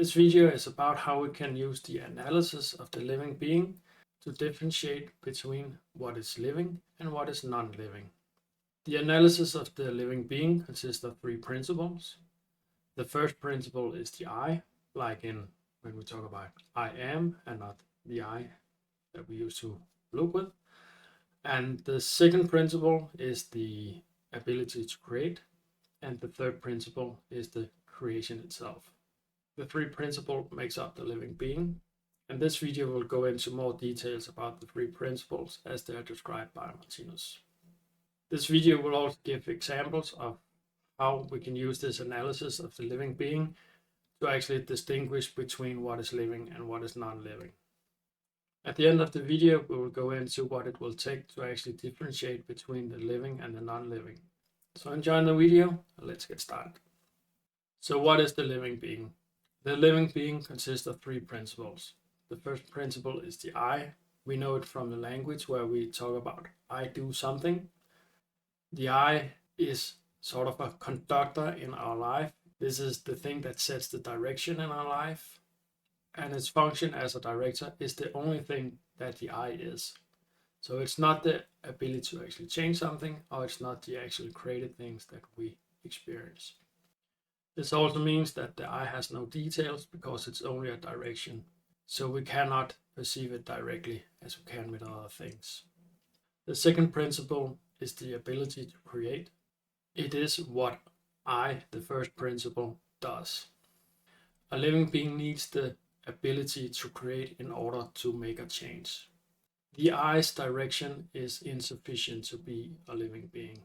This video is about how we can use the analysis of the living being to differentiate between what is living and what is non-living. The analysis of the living being consists of three principles. The first principle is the I, like in when we talk about I am and not the I that we used to look with. And the second principle is the ability to create. And the third principle is the creation itself. The three principles makes up the living being, and this video will go into more details about the three principles as they are described by Martinus. This video will also give examples of how we can use this analysis of the living being to actually distinguish between what is living and what is non-living. At the end of the video, we will go into what it will take to actually differentiate between the living and the non-living. So enjoy the video, and let's get started. So what is the living being? The living being consists of three principles. The first principle is the I. We know it from the language where we talk about I do something. The I is sort of a conductor in our life. This is the thing that sets the direction in our life. And its function as a director is the only thing that the I is. So it's not the ability to actually change something, or it's not the actually created things that we experience. This also means that the I has no details because it's only a direction. So we cannot perceive it directly as we can with other things. The second principle is the ability to create. It is what I, the first principle, does. A living being needs the ability to create in order to make a change. The I's direction is insufficient to be a living being.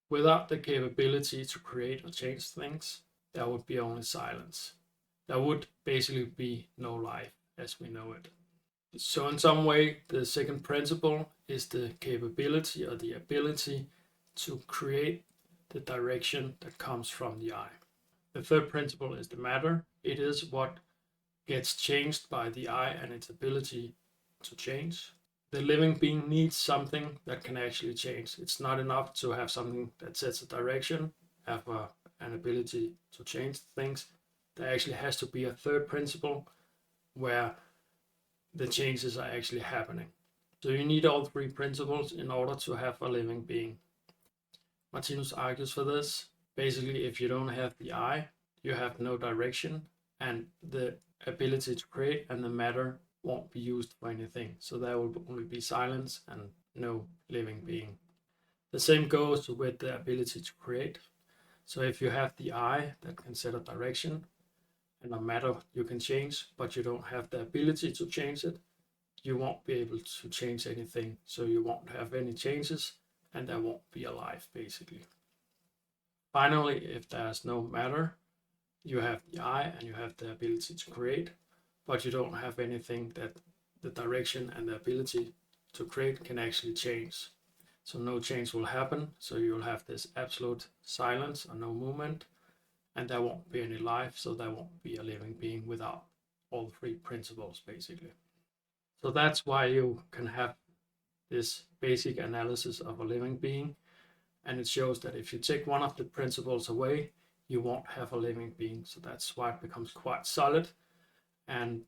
Without the capability to create or change things, there would be only silence. There would basically be no life as we know it. So in some way, the second principle is the capability or the ability to create the direction that comes from the I. The third principle is the matter. It is what gets changed by the I and its ability to change. The living being needs something that can actually change. It's not enough to have something that sets a direction, have an ability to change things. There actually has to be a third principle where the changes are actually happening. So you need all three principles in order to have a living being. Martinus argues for this. Basically, if you don't have the I, you have no direction, and the ability to create and the matter won't be used for anything. So there will only be silence and no living being. The same goes with the ability to create. So if you have the I that can set a direction and a matter you can change, but you don't have the ability to change it, you won't be able to change anything. So you won't have any changes and there won't be a life basically. Finally, if there's no matter, you have the I and you have the ability to create, but you don't have anything that the direction and the ability to create can actually change. So no change will happen. So you'll have this absolute silence or no movement, and there won't be any life. So there won't be a living being without all three principles basically. So that's why you can have this basic analysis of a living being. And it shows that if you take one of the principles away, you won't have a living being. So that's why it becomes quite solid and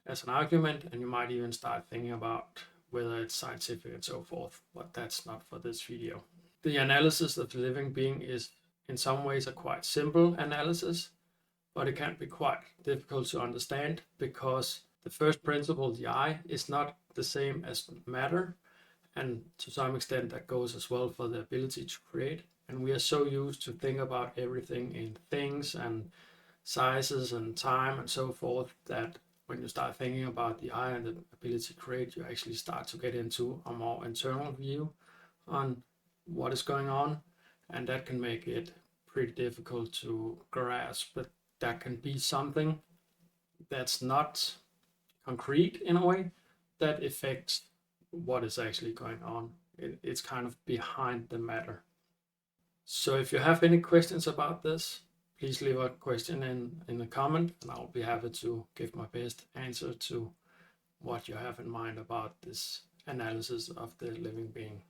as an argument, and you might even start thinking about whether it's scientific and so forth, but that's not for this video. The analysis of the living being is in some ways a quite simple analysis, but it can be quite difficult to understand because the first principle, the I, is not the same as matter, and to some extent that goes as well for the ability to create. And we are so used to think about everything in things and sizes and time and so forth that when you start thinking about the I and the ability to create, you actually start to get into a more internal view on what is going on, and that can make it pretty difficult to grasp. But that can be something that's not concrete in a way that affects what is actually going on. It's kind of behind the matter. So if you have any questions about this, please leave a question in the comment, and I'll be happy to give my best answer to what you have in mind about this analysis of the living being.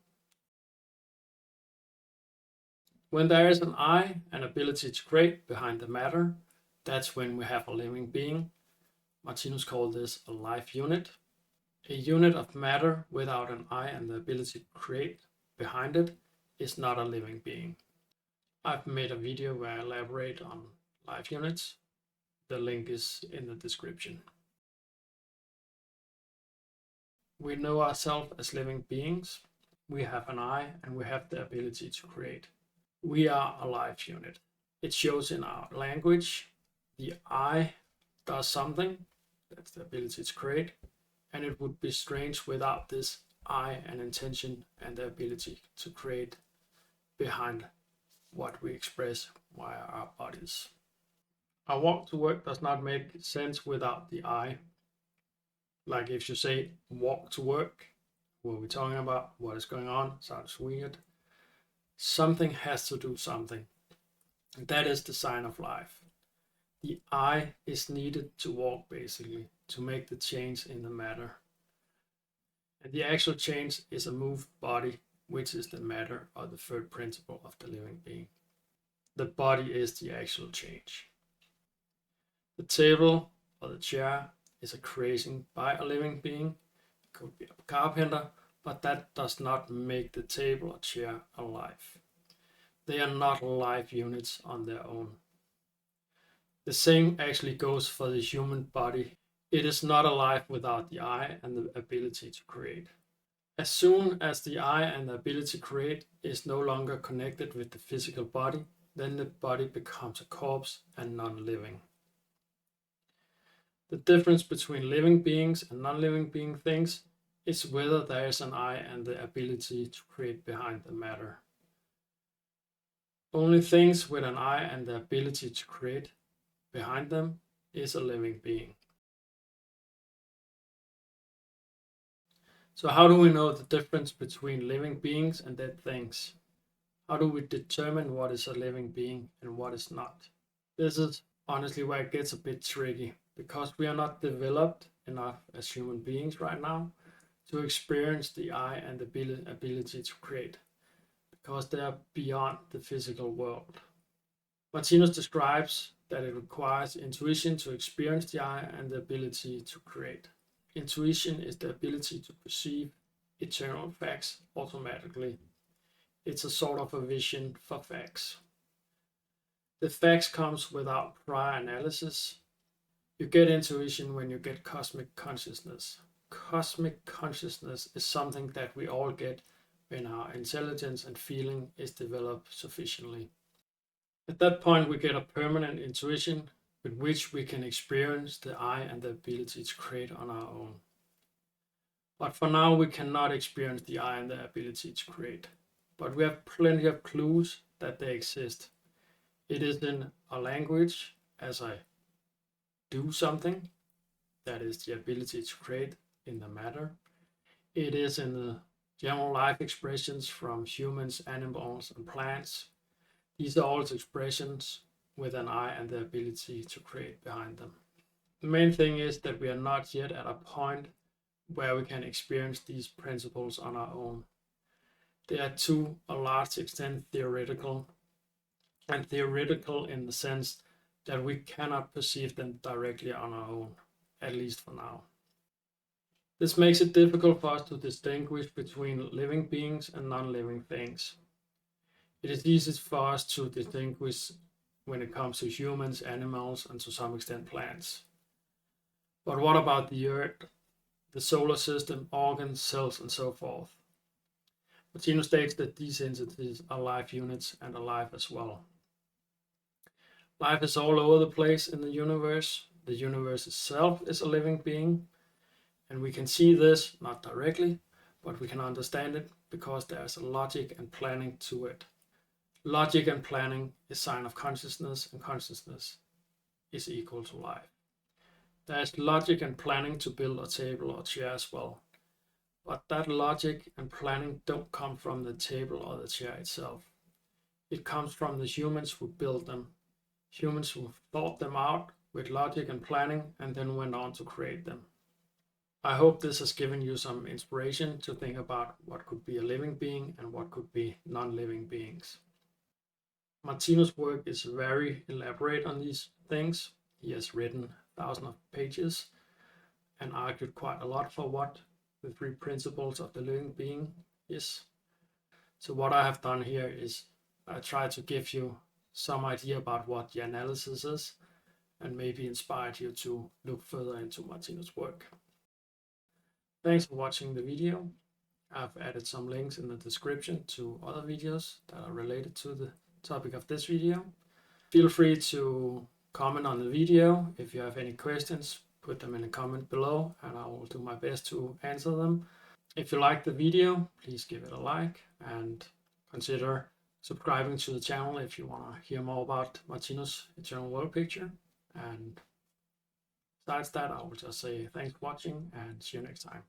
When there is an I, an ability to create behind the matter, That's when we have a living being. Martinus called this a life unit. A unit of matter without an I and the ability to create behind it is not a living being. I've made a video where I elaborate on life units. The link is in the description. We know ourselves as living beings. We have an I and we have the ability to create. We are a life unit. It shows in our language. The I does something, that's the ability to create, and it would be strange without this I and intention and the ability to create behind what we express via our bodies. Our walk to work does not make sense without the I. Like if you say walk to work, what are we talking about? What is going on? Sounds weird. Something has to do something. And that is the sign of life. The I is needed to walk, basically, to make the change in the matter. And the actual change is a moved body, which is the matter or the third principle of the living being. The body is the actual change. The table or the chair is a creation by a living being. It could be a carpenter, but that does not make the table or chair alive. They are not life units on their own. The same actually goes for the human body. It is not alive without the I and the ability to create. As soon as the I and the ability to create is no longer connected with the physical body, then the body becomes a corpse and non-living. The difference between living beings and non-living being things is whether there is an I and the ability to create behind the matter. Only things with an I and the ability to create behind them is a living being. So how do we know the difference between living beings and dead things? How do we determine what is a living being and what is not? This is honestly where it gets a bit tricky, because we are not developed enough as human beings right now to experience the I and the ability to create, because they are beyond the physical world. Martinus describes that it requires intuition to experience the I and the ability to create. Intuition is the ability to perceive eternal facts automatically. It's a sort of a vision for facts. The facts comes without prior analysis. You get intuition when you get cosmic consciousness. Cosmic consciousness is something that we all get when our intelligence and feeling is developed sufficiently. At that point, we get a permanent intuition with which we can experience the I and the ability to create on our own. But for now, we cannot experience the I and the ability to create. But we have plenty of clues that they exist. It is in a language, as I do something, that is the ability to create in the matter. It is in the general life expressions from humans, animals, and plants. These are all expressions with an I and the ability to create behind them. The main thing is that we are not yet at a point where we can experience these principles on our own. They are to a large extent theoretical, and theoretical in the sense that we cannot perceive them directly on our own, at least for now. This makes it difficult for us to distinguish between living beings and non-living things. It is easy for us to distinguish when it comes to humans, animals, and to some extent plants. But what about the Earth, the solar system, organs, cells, and so forth? Martinus states that these entities are life units and alive as well. Life is all over the place in the universe. The universe itself is a living being, and we can see this not directly, but we can understand it because there's a logic and planning to it. Logic and planning is sign of consciousness, and consciousness is equal to life. There's logic and planning to build a table or chair as well. But that logic and planning don't come from the table or the chair itself. It comes from the humans who built them. Humans who thought them out with logic and planning and then went on to create them. I hope this has given you some inspiration to think about what could be a living being and what could be non-living beings. Martinus' work is very elaborate on these things. He has written thousands of pages and argued quite a lot for what the three principles of the living being is. So what I have done here is I try to give you some idea about what the analysis is and maybe inspired you to look further into Martinus' work. Thanks for watching the video. I've added some links in the description to other videos that are related to the topic of this video. Feel free to comment on the video. If you have any questions, put them in a comment below and I will do my best to answer them. If you like the video, please give it a like and consider subscribing to the channel if you want to hear more about Martinus' eternal world picture. And besides that, I will just say thanks for watching and see you next time.